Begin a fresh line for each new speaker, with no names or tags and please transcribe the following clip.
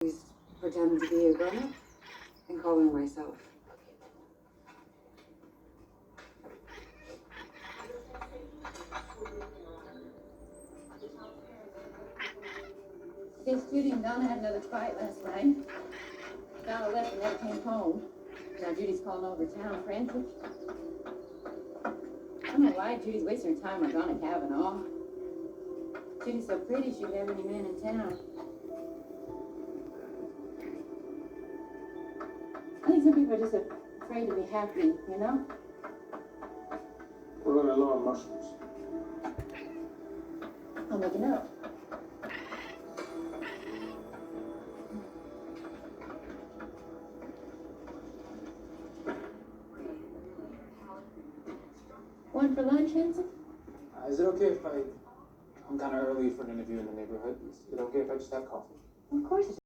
always pretend to be a grown-up and calling myself.
I guess Judy and Donna had another fight last night. Donna left and never came home. Now Judy's calling over town frantic. I don't know why Judy's wasting her time on Donna Kavanaugh. Judy's so pretty she'd have any man in town. I think some people are just afraid to be happy, you know?
We're running low on mushrooms.
I'll make a note. One for lunch, Hanson?
Is it okay if I'm kind of early for an interview in the neighborhood? Is it okay if I just have coffee?
Of course it's